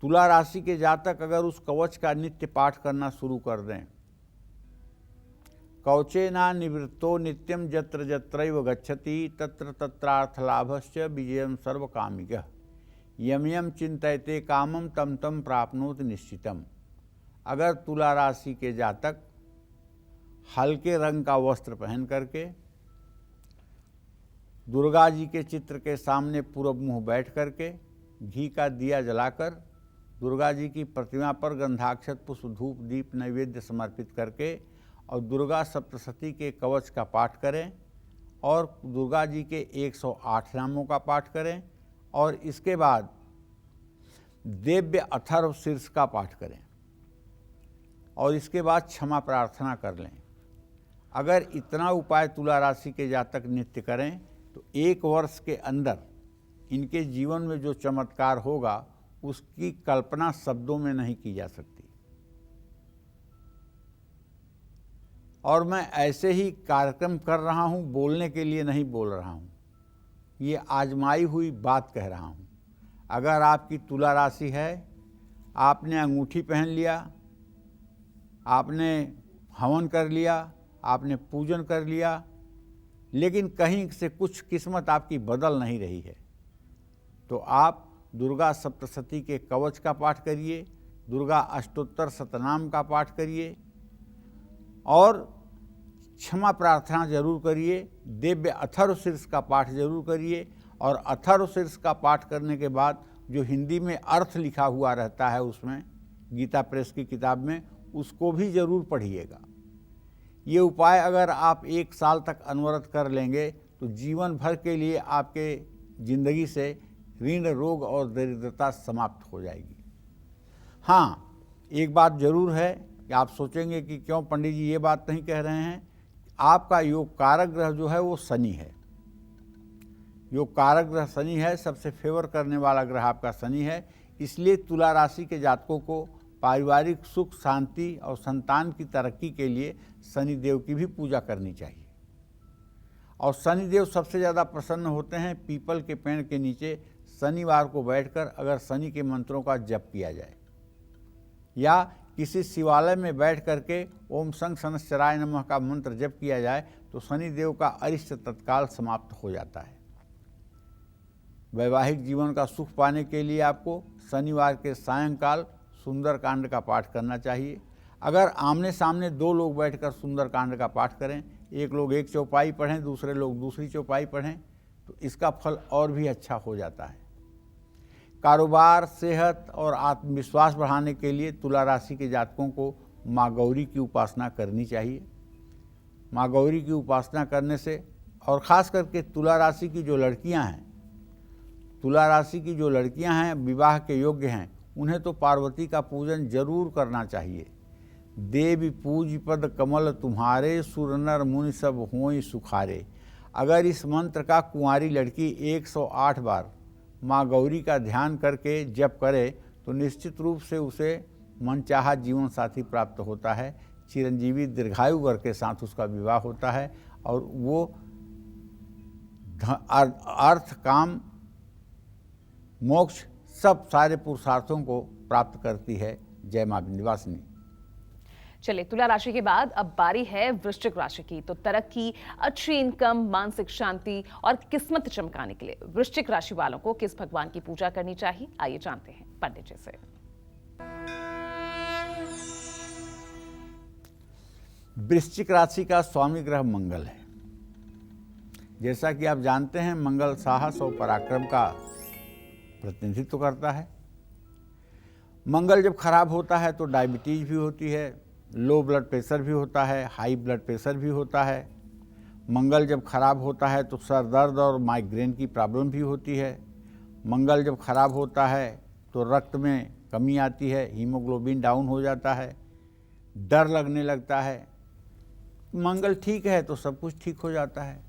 B: तुला राशि के जातक अगर उस कवच का नित्य पाठ करना शुरू कर दें, कवचेना निवृत्तो नित्यम जत्र जत्रैव गच्छति तत्र तत्रार्थ लाभश्च विजयम सर्वकामिकः यम यम चिंतयते कामम तम तम प्राप्नोति निश्चितम। अगर तुला राशि के जातक हल्के रंग का वस्त्र पहन करके दुर्गा जी के चित्र के सामने पूरब मुंह बैठ करके घी का दिया जलाकर दुर्गा जी की प्रतिमा पर गंधाक्षत पुष्प धूप दीप नैवेद्य समर्पित करके और दुर्गा सप्तशती के कवच का पाठ करें और दुर्गा जी के 108 नामों का पाठ करें और इसके बाद दिव्य अथर्व शीर्ष का पाठ करें और इसके बाद क्षमा प्रार्थना कर लें। अगर इतना उपाय तुला राशि के जातक नित्य करें तो 1 वर्ष के अंदर इनके जीवन में जो चमत्कार होगा उसकी कल्पना शब्दों में नहीं की जा सकती। और मैं ऐसे ही कार्यक्रम कर रहा हूं, बोलने के लिए नहीं बोल रहा हूं, ये आजमाई हुई बात कह रहा हूं। अगर आपकी तुला राशि है, आपने अंगूठी पहन लिया, आपने हवन कर लिया, आपने पूजन कर लिया, लेकिन कहीं से कुछ किस्मत आपकी बदल नहीं रही है, तो आप दुर्गा सप्तशती के कवच का पाठ करिए, दुर्गा अष्टोत्तर शतनाम का पाठ करिए और क्षमा प्रार्थना जरूर करिए। दिव्य अथर्व शीर्ष का पाठ जरूर करिए और अथर्व शीर्ष का पाठ करने के बाद जो हिंदी में अर्थ लिखा हुआ रहता है उसमें, गीता प्रेस की किताब में, उसको भी जरूर पढ़िएगा। ये उपाय अगर आप 1 साल तक अनवरत कर लेंगे तो जीवन भर के लिए आपके जिंदगी से ऋण, रोग और दरिद्रता समाप्त हो जाएगी। हाँ, एक बात जरूर है कि आप सोचेंगे कि क्यों पंडित जी ये बात नहीं कह रहे हैं। आपका योग कारक ग्रह जो है वो शनि है। योग कारक ग्रह शनि है, सबसे फेवर करने वाला ग्रह आपका शनि है। इसलिए तुला राशि के जातकों को पारिवारिक सुख शांति और संतान की तरक्की के लिए शनिदेव की भी पूजा करनी चाहिए। और शनिदेव सबसे ज़्यादा प्रसन्न होते हैं पीपल के पेड़ के नीचे शनिवार को बैठकर अगर शनि के मंत्रों का जप किया जाए, या किसी शिवालय में बैठ करके ओम शं शनश्चराय नमः का मंत्र जप किया जाए तो शनिदेव का अरिष्ट तत्काल समाप्त हो जाता है। वैवाहिक जीवन का सुख पाने के लिए आपको शनिवार के सायंकाल सुंदरकांड का पाठ करना चाहिए। अगर आमने सामने दो लोग बैठकर सुंदरकांड का पाठ करें, एक लोग एक चौपाई पढ़ें, दूसरे लोग दूसरी चौपाई पढ़ें, तो इसका फल और भी अच्छा हो जाता है। कारोबार, सेहत और आत्मविश्वास बढ़ाने के लिए तुला राशि के जातकों को माँ गौरी की उपासना करनी चाहिए। माँ गौरी की उपासना करने से, और ख़ास करके तुला राशि की जो लड़कियां हैं विवाह के योग्य हैं, उन्हें तो पार्वती का पूजन जरूर करना चाहिए। देवी पूज पद कमल तुम्हारे, सुर नर मुनि सब होई सुखारे। अगर इस मंत्र का कुंवारी लड़की 108 बार माँ गौरी का ध्यान करके जप करे तो निश्चित रूप से उसे मनचाहा जीवन साथी प्राप्त होता है। चिरंजीवी दीर्घायु वर के साथ उसका विवाह होता है और वो अर्थ, काम, मोक्ष सब सारे पुरुषार्थों को प्राप्त करती है। जय मां विंध्यवासिनी।
A: चलिए, तुला राशि के बाद अब बारी है वृश्चिक राशि की। तो तरक्की, अच्छी इनकम, मानसिक शांति और किस्मत चमकाने के लिए वृश्चिक राशि वालों को किस भगवान की पूजा करनी चाहिए, आइए जानते हैं पंडित जी से।
B: वृश्चिक राशि का स्वामी ग्रह मंगल है। जैसा कि आप जानते हैं, मंगल साहस और पराक्रम का प्रतिनिधित्व करता है। मंगल जब खराब होता है तो डायबिटीज भी होती है, लो ब्लड प्रेशर भी होता है, हाई ब्लड प्रेशर भी होता है। मंगल जब खराब होता है तो सर दर्द और माइग्रेन की प्रॉब्लम भी होती है। मंगल जब खराब होता है तो रक्त में कमी आती है, हीमोग्लोबिन डाउन हो जाता है, डर लगने लगता है। मंगल ठीक है तो सब कुछ ठीक हो जाता है।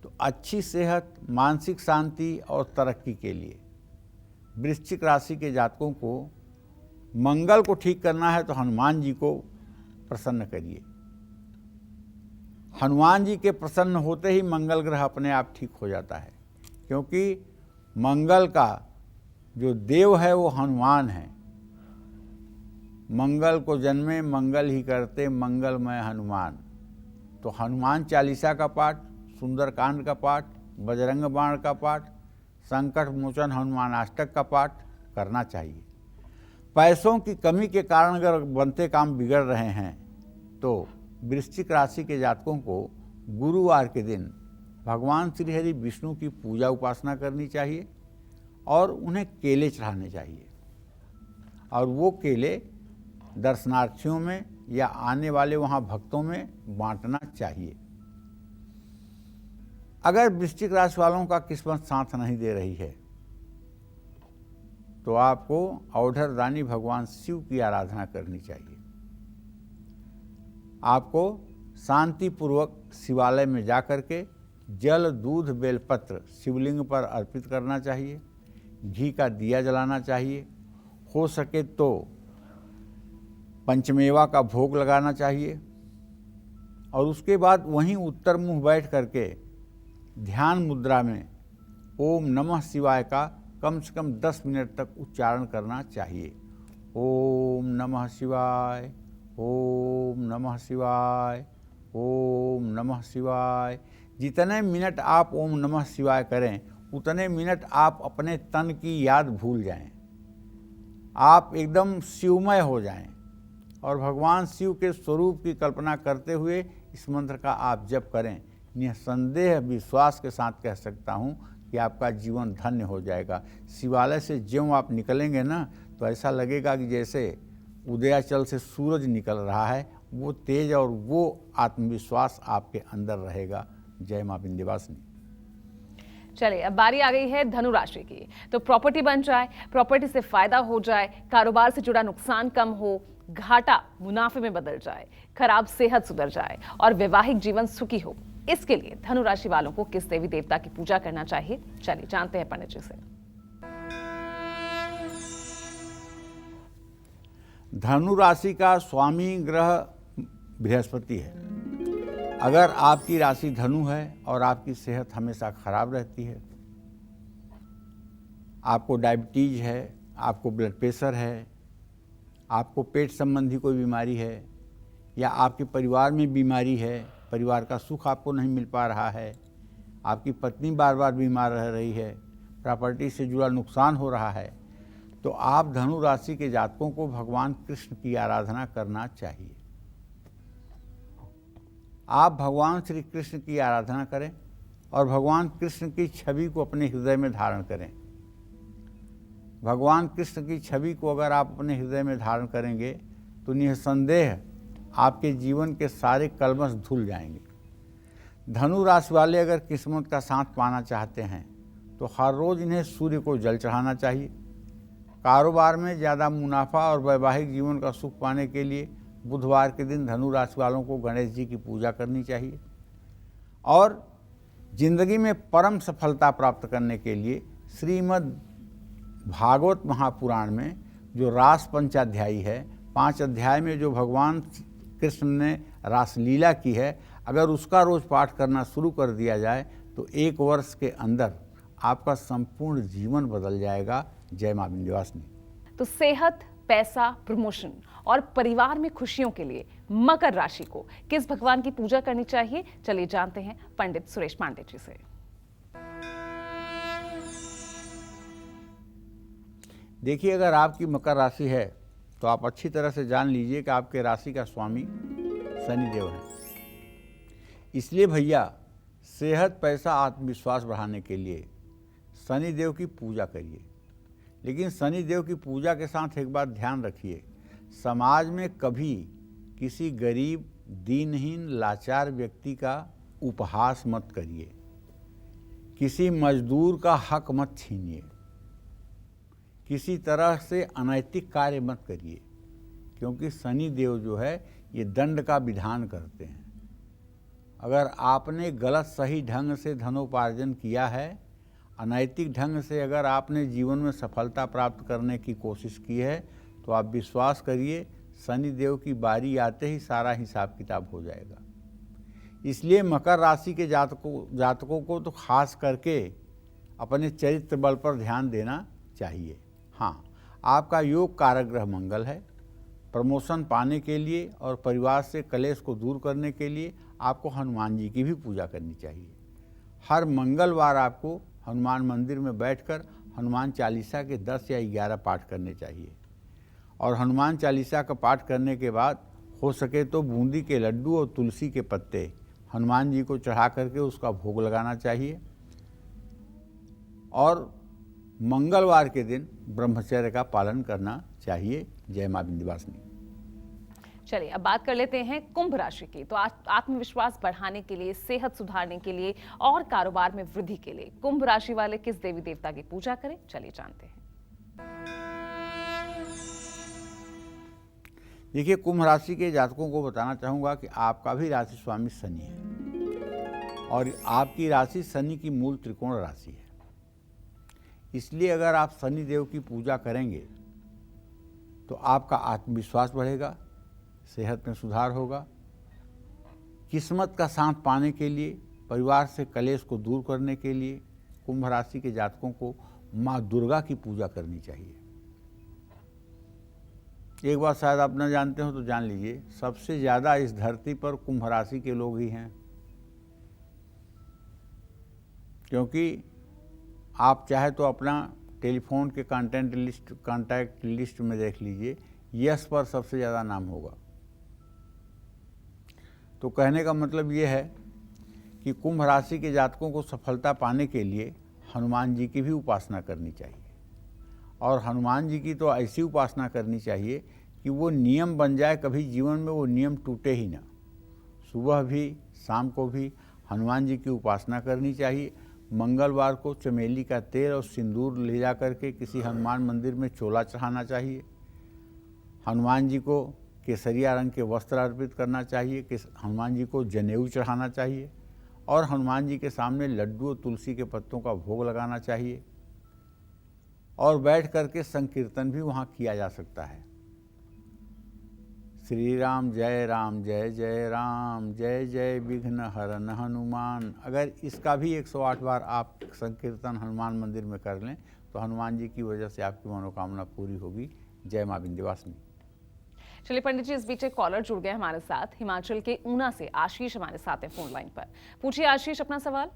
B: तो अच्छी सेहत, मानसिक शांति और तरक्की के लिए वृश्चिक राशि के जातकों को मंगल को ठीक करना है तो हनुमान जी को प्रसन्न करिए। हनुमान जी के प्रसन्न होते ही मंगल ग्रह अपने आप ठीक हो जाता है, क्योंकि मंगल का जो देव है वो हनुमान है। मंगल को जन्मे मंगल ही करते, मंगलमय हनुमान। तो हनुमान चालीसा का पाठ, सुंदरकांड का पाठ, बजरंग बाण का पाठ, संकट मोचन हनुमान अष्टक का पाठ करना चाहिए। पैसों की कमी के कारण अगर बनते काम बिगड़ रहे हैं तो वृश्चिक राशि के जातकों को गुरुवार के दिन भगवान श्री हरि विष्णु की पूजा उपासना करनी चाहिए और उन्हें केले चढ़ाने चाहिए। और वो केले दर्शनार्थियों में या आने वाले वहाँ भक्तों में बांटना चाहिए। अगर वृश्चिक राशि वालों का किस्मत साथ नहीं दे रही है तो आपको औढ़र दानी भगवान शिव की आराधना करनी चाहिए। आपको शांतिपूर्वक शिवालय में जाकर के जल, दूध, बेलपत्र शिवलिंग पर अर्पित करना चाहिए। घी का दिया जलाना चाहिए। हो सके तो पंचमेवा का भोग लगाना चाहिए और उसके बाद वहीं उत्तर मुंह बैठ करके ध्यान मुद्रा में ओम नमः शिवाय का कम से कम 10 मिनट तक उच्चारण करना चाहिए। ओम नमः शिवाय, ओम नमः शिवाय, ओम नमः शिवाय। जितने मिनट आप ओम नमः शिवाय करें उतने मिनट आप अपने तन की याद भूल जाएं, आप एकदम शिवमय हो जाएं और भगवान शिव के स्वरूप की कल्पना करते हुए इस मंत्र का आप जप करें। निसंदेह विश्वास के साथ कह सकता हूँ कि आपका जीवन धन्य हो जाएगा। शिवालय से ज्यों आप निकलेंगे ना तो ऐसा लगेगा कि जैसे उदयाचल से सूरज निकल रहा है, वो तेज और वो आत्मविश्वास आपके अंदर रहेगा। जय मां विंध्यवासिनी।
A: चलिए, अब बारी आ गई है धनु राशि की। तो प्रॉपर्टी बन जाए, प्रॉपर्टी से फायदा हो जाए, कारोबार से जुड़ा नुकसान कम हो, घाटा मुनाफे में बदल जाए, खराब सेहत सुधर जाए और वैवाहिक जीवन सुखी हो, इसके लिए धनु राशि वालों को किस देवी देवता की पूजा करना चाहिए, चलिए जानते हैं पंडित जी से।
B: धनु राशि का स्वामी ग्रह बृहस्पति है। अगर आपकी राशि धनु है और आपकी सेहत हमेशा खराब रहती है, आपको डायबिटीज है, आपको ब्लड प्रेशर है, आपको पेट संबंधी कोई बीमारी है, या आपके परिवार में बीमारी है, परिवार का सुख आपको नहीं मिल पा रहा है, आपकी पत्नी बार बार बीमार रह रही है, प्रॉपर्टी से जुड़ा नुकसान हो रहा है, तो आप धनु राशि के जातकों को भगवान कृष्ण की आराधना करना चाहिए। आप भगवान श्री कृष्ण की आराधना करें और भगवान कृष्ण की छवि को अपने हृदय में धारण करें। भगवान कृष्ण की छवि को अगर आप अपने हृदय में धारण करेंगे तो निसंदेह आपके जीवन के सारे कलमश धुल जाएंगे। धनु राशि वाले अगर किस्मत का साथ पाना चाहते हैं तो हर रोज़ इन्हें सूर्य को जल चढ़ाना चाहिए। कारोबार में ज़्यादा मुनाफा और वैवाहिक जीवन का सुख पाने के लिए बुधवार के दिन धनु राशि वालों को गणेश जी की पूजा करनी चाहिए। और जिंदगी में परम सफलता प्राप्त करने के लिए श्रीमद् भागवत महापुराण में जो रास पंचाध्यायी है, 5 अध्याय में जो भगवान कृष्ण ने रासलीला की है, अगर उसका रोज पाठ करना शुरू कर दिया जाए तो 1 वर्ष के अंदर आपका संपूर्ण जीवन बदल जाएगा। जय मां विंध्यवासिनी।
A: तो सेहत, पैसा, प्रमोशन और परिवार में खुशियों के लिए मकर राशि को किस भगवान की पूजा करनी चाहिए, चलिए जानते हैं पंडित सुरेश पांडे जी से।
B: देखिए, अगर आपकी मकर राशि है तो आप अच्छी तरह से जान लीजिए कि आपके राशि का स्वामी शनिदेव है। इसलिए भैया, सेहत, पैसा, आत्मविश्वास बढ़ाने के लिए शनिदेव की पूजा करिए। लेकिन शनिदेव की पूजा के साथ एक बात ध्यान रखिए, समाज में कभी किसी गरीब, दीनहीन, लाचार व्यक्ति का उपहास मत करिए। किसी मजदूर का हक मत छीनिए। किसी तरह से अनैतिक कार्य मत करिए, क्योंकि शनि देव जो है ये दंड का विधान करते हैं। अगर आपने गलत सही ढंग से धनोपार्जन किया है, अनैतिक ढंग से अगर आपने जीवन में सफलता प्राप्त करने की कोशिश की है, तो आप विश्वास करिए शनि देव की बारी आते ही सारा हिसाब किताब हो जाएगा। इसलिए मकर राशि के जातकों को तो खास करके अपने चरित्र बल पर ध्यान देना चाहिए। हाँ, आपका योग कारक ग्रह मंगल है। प्रमोशन पाने के लिए और परिवार से कलेश को दूर करने के लिए आपको हनुमान जी की भी पूजा करनी चाहिए। हर मंगलवार आपको हनुमान मंदिर में बैठकर हनुमान चालीसा के 10 या 11 पाठ करने चाहिए। और हनुमान चालीसा का पाठ करने के बाद हो सके तो बूंदी के लड्डू और तुलसी के पत्ते हनुमान जी को चढ़ा करके उसका भोग लगाना चाहिए। और मंगलवार के दिन ब्रह्मचर्य का पालन करना चाहिए। जय मां विंध्यवासिनी।
A: चलिए अब बात कर लेते हैं कुंभ राशि की। तो आत्मविश्वास बढ़ाने के लिए, सेहत सुधारने के लिए और कारोबार में वृद्धि के लिए कुंभ राशि वाले किस देवी देवता की पूजा करें, चलिए जानते हैं।
B: देखिए, कुंभ राशि के जातकों को बताना चाहूँगा कि आपका भी राशि स्वामी शनि है और आपकी राशि शनि की मूल त्रिकोण राशि है। इसलिए अगर आप शनि देव की पूजा करेंगे तो आपका आत्मविश्वास बढ़ेगा, सेहत में सुधार होगा। किस्मत का साथ पाने के लिए, परिवार से कलेश को दूर करने के लिए कुंभ राशि के जातकों को माँ दुर्गा की पूजा करनी चाहिए। एक बात शायद आप न जानते हो तो जान लीजिए, सबसे ज़्यादा इस धरती पर कुंभ राशि के लोग ही हैं। क्योंकि आप चाहे तो अपना टेलीफोन के कॉन्टैक्ट लिस्ट में देख लीजिए, यस पर सबसे ज़्यादा नाम होगा। तो कहने का मतलब ये है कि कुंभ राशि के जातकों को सफलता पाने के लिए हनुमान जी की भी उपासना करनी चाहिए। और हनुमान जी की तो ऐसी उपासना करनी चाहिए कि वो नियम बन जाए, कभी जीवन में वो नियम टूटे ही ना। सुबह भी शाम को भी हनुमान जी की उपासना करनी चाहिए। मंगलवार को चमेली का तेल और सिंदूर ले जा करके किसी हनुमान मंदिर में चोला चढ़ाना चाहिए। हनुमान जी को केसरिया रंग के वस्त्र अर्पित करना चाहिए, कि हनुमान जी को जनेऊ चढ़ाना चाहिए और हनुमान जी के सामने लड्डू और तुलसी के पत्तों का भोग लगाना चाहिए और बैठ करके संकीर्तन भी वहाँ किया जा सकता है। श्री राम जय राम जय जय विघ्न हरन हनुमान। अगर इसका भी 108 बार आप संकीर्तन हनुमान मंदिर में कर लें तो हनुमान जी की वजह से आपकी मनोकामना पूरी होगी। जय मां विंध्यवासिनी।
A: चलिए पंडित जी, इस बीच एक कॉलर जुड़ गए हमारे साथ। हिमाचल के ऊना से आशीष हमारे साथ है फोन लाइन पर। पूछिए आशीष अपना सवाल।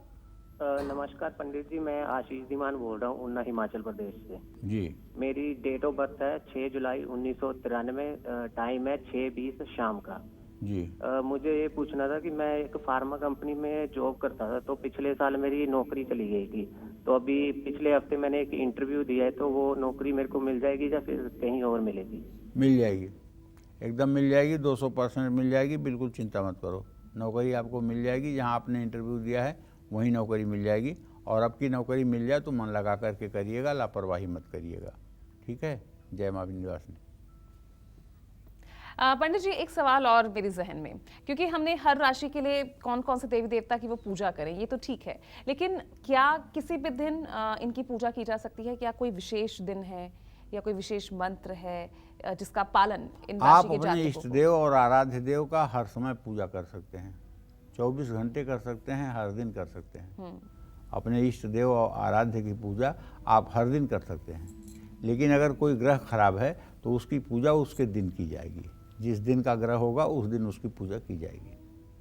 E: नमस्कार पंडित जी, मैं आशीष धीमान बोल रहा हूँ ऊना हिमाचल प्रदेश से
B: जी।
E: मेरी डेट ऑफ बर्थ है 6 जुलाई 1993, टाइम है 6:20 शाम का।
B: जी।
E: मुझे ये पूछना था कि मैं एक फार्मा कंपनी में जॉब करता था, तो पिछले साल मेरी नौकरी चली गई थी, तो अभी पिछले हफ्ते मैंने एक इंटरव्यू दिया है, तो वो नौकरी मेरे को मिल जाएगी या फिर कहीं और मिलेगी?
B: मिल जाएगी, एकदम मिल जाएगी, 200% मिल जाएगी। बिल्कुल चिंता मत करो, नौकरी आपको मिल जाएगी। जहाँ आपने इंटरव्यू दिया है वहीं नौकरी मिल जाएगी। और अब की नौकरी मिल जाए तो मन लगा करके करिएगा, लापरवाही मत करिएगा, ठीक है। जय मां विंध्यवासिनी।
A: पंडित जी, एक सवाल और मेरे जहन में, क्योंकि हमने हर राशि के लिए कौन कौन से देवी देवता की वो पूजा करें, ये तो ठीक है, लेकिन क्या किसी भी दिन इनकी पूजा की जा सकती है? क्या कोई विशेष दिन है या कोई विशेष मंत्र है जिसका पालन इन राशि
B: आप
A: के
B: अपने
A: जातकों
B: इष्ट
A: को?
B: देव और आराध्य देव का हर समय पूजा कर सकते हैं, 24 घंटे कर सकते हैं, हर दिन कर सकते हैं। अपने इष्ट देव और आराध्य की पूजा आप हर दिन कर सकते हैं, लेकिन अगर कोई ग्रह खराब है तो उसकी पूजा उसके दिन की जाएगी। जिस दिन का ग्रह होगा उस दिन उसकी पूजा की जाएगी।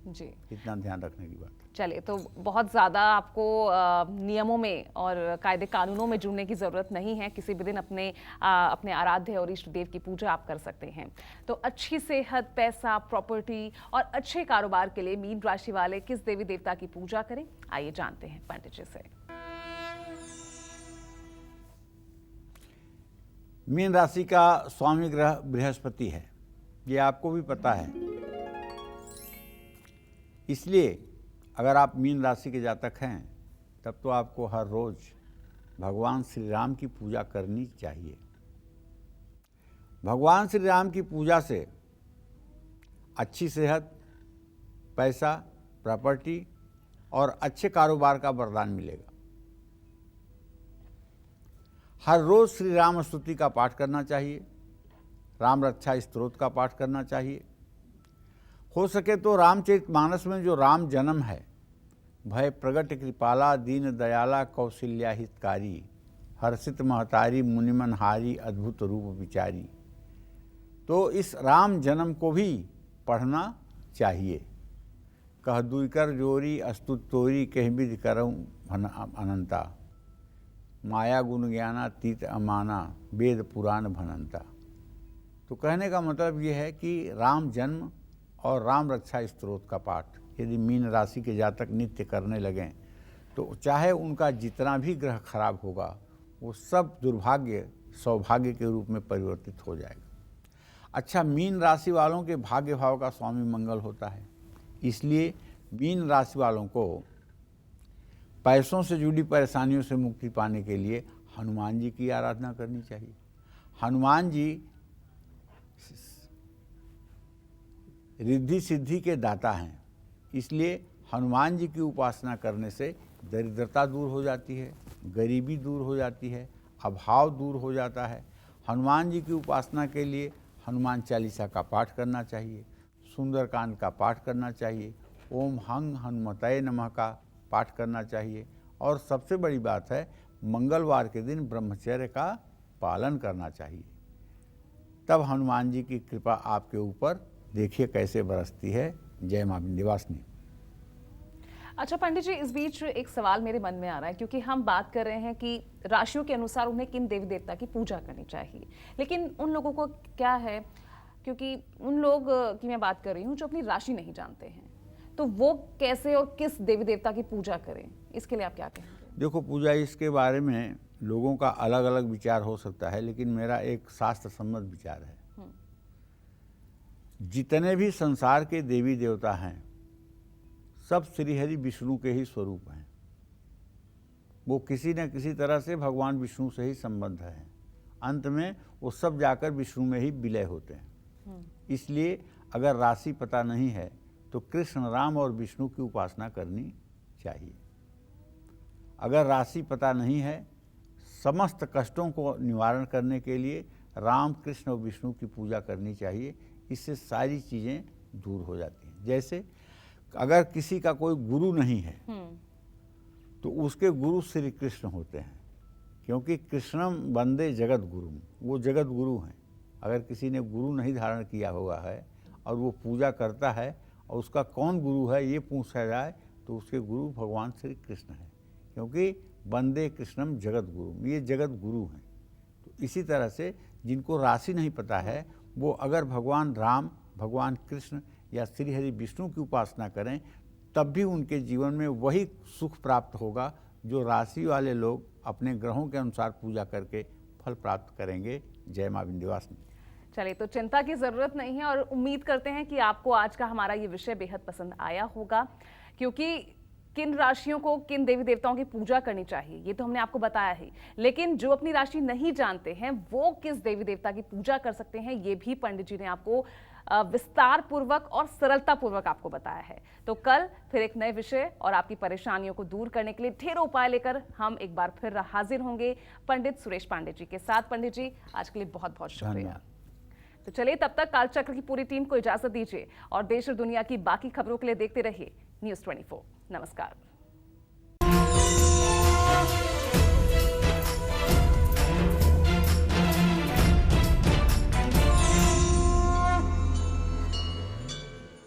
A: जी,
B: इतना ध्यान रखने की बात है।
A: चलिए, तो बहुत ज़्यादा आपको नियमों में और कायदे कानूनों में जुड़ने की ज़रूरत नहीं है। किसी भी दिन अपने आराध्य और इष्ट देव की पूजा आप कर सकते हैं। तो अच्छी सेहत, पैसा, प्रॉपर्टी और अच्छे कारोबार के लिए मीन राशि वाले किस देवी देवता की पूजा करें, आइए जानते हैं पंडित जी से।
B: मीन राशि का स्वामी ग्रह बृहस्पति है, ये आपको भी पता है। इसलिए अगर आप मीन राशि के जातक हैं तब तो आपको हर रोज भगवान श्री राम की पूजा करनी चाहिए। भगवान श्री राम की पूजा से अच्छी सेहत, पैसा, प्रॉपर्टी और अच्छे कारोबार का वरदान मिलेगा। हर रोज श्री राम स्तुति का पाठ करना चाहिए, राम रक्षा स्तोत्र का पाठ करना चाहिए। हो सके तो रामचरितमानस में जो राम जन्म है, भय प्रगट कृपाला दीन दयाला कौशल्या हितकारी, हर्षित महतारी मुनिमन हारी अद्भुत रूप विचारी, तो इस राम जन्म को भी पढ़ना चाहिए। कह दुईकर जोरी अस्तुत तोरी कह विधि करऊँ अनंता, माया गुण ज्ञाना तीत अमाना वेद पुराण भनंता। तो कहने का मतलब ये है कि राम जन्म और राम रक्षा स्तोत्र का पाठ यदि मीन राशि के जातक नित्य करने लगें तो चाहे उनका जितना भी ग्रह खराब होगा वो सब दुर्भाग्य सौभाग्य के रूप में परिवर्तित हो जाएगा। अच्छा, मीन राशि वालों के भाग्य भाव का स्वामी मंगल होता है, इसलिए मीन राशि वालों को पैसों से जुड़ी परेशानियों से मुक्ति पाने के लिए हनुमान जी की आराधना करनी चाहिए। हनुमान जी रिद्धि सिद्धि के दाता हैं, इसलिए हनुमान जी की उपासना करने से दरिद्रता दूर हो जाती है, गरीबी दूर हो जाती है, अभाव दूर हो जाता है। हनुमान जी की उपासना के लिए हनुमान चालीसा का पाठ करना चाहिए, सुंदरकांड का पाठ करना चाहिए, ओम हंग हनुमतये नमः का पाठ करना चाहिए और सबसे बड़ी बात है मंगलवार के दिन ब्रह्मचर्य का पालन करना चाहिए। तब हनुमान जी की कृपा आपके ऊपर देखिए कैसे बरसती है। जय मां विंध्यवासिनी।
A: अच्छा पंडित जी, इस बीच एक सवाल मेरे मन में आ रहा है, क्योंकि हम बात कर रहे हैं कि राशियों के अनुसार उन्हें किन देवी देवता की पूजा करनी चाहिए, लेकिन उन लोगों को क्या है, क्योंकि उन लोग की मैं बात कर रही हूँ जो अपनी राशि नहीं जानते हैं, तो वो कैसे और किस देवी देवता की पूजा करें, इसके लिए आप क्या कहेंगे?
B: देखो, पूजा इसके बारे में लोगों का अलग अलग विचार हो सकता है, लेकिन मेरा एक शास्त्र सम्मत विचार है। जितने भी संसार के देवी देवता हैं सब श्रीहरि विष्णु के ही स्वरूप हैं। वो किसी न किसी तरह से भगवान विष्णु से ही संबद्ध हैं। अंत में वो सब जाकर विष्णु में ही विलय होते हैं। इसलिए अगर राशि पता नहीं है तो कृष्ण, राम और विष्णु की उपासना करनी चाहिए। अगर राशि पता नहीं है, समस्त कष्टों को निवारण करने के लिए राम, कृष्ण और विष्णु की पूजा करनी चाहिए। इससे सारी चीज़ें दूर हो जाती हैं। जैसे अगर किसी का कोई गुरु नहीं है तो उसके गुरु श्री कृष्ण होते हैं, क्योंकि कृष्णम वंदे जगत गुरु, वो जगत गुरु हैं। अगर किसी ने गुरु नहीं धारण किया हुआ है और वो पूजा करता है और उसका कौन गुरु है ये पूछा जाए तो उसके गुरु भगवान श्री कृष्ण हैं, क्योंकि वंदे कृष्णम जगत गुरु, ये जगत गुरु हैं। तो इसी तरह से जिनको राशि नहीं पता है वो अगर भगवान राम, भगवान कृष्ण या श्री हरि विष्णु की उपासना करें तब भी उनके जीवन में वही सुख प्राप्त होगा जो राशि वाले लोग अपने ग्रहों के अनुसार पूजा करके फल प्राप्त करेंगे। जय मां विंध्यवासिनी।
A: चलिए, तो चिंता की जरूरत नहीं है और उम्मीद करते हैं कि आपको आज का हमारा ये विषय बेहद पसंद आया होगा, क्योंकि किन राशियों को किन देवी देवताओं की पूजा करनी चाहिए ये तो हमने आपको बताया ही, लेकिन जो अपनी राशि नहीं जानते हैं वो किस देवी देवता की पूजा कर सकते हैं ये भी पंडित जी ने आपको विस्तार पूर्वक और सरलता पूर्वक आपको बताया है। तो कल फिर एक नए विषय और आपकी परेशानियों को दूर करने के लिए ढेरों उपाय लेकर हम एक बार फिर हाजिर होंगे पंडित सुरेश पांडे जी के साथ। पंडित जी, आज के लिए बहुत बहुत शुक्रिया। तो चलिए, तब तक कालचक्र की पूरी टीम को इजाजत दीजिए और देश और दुनिया की बाकी खबरों के लिए देखते रहिए News 24। नमस्कार।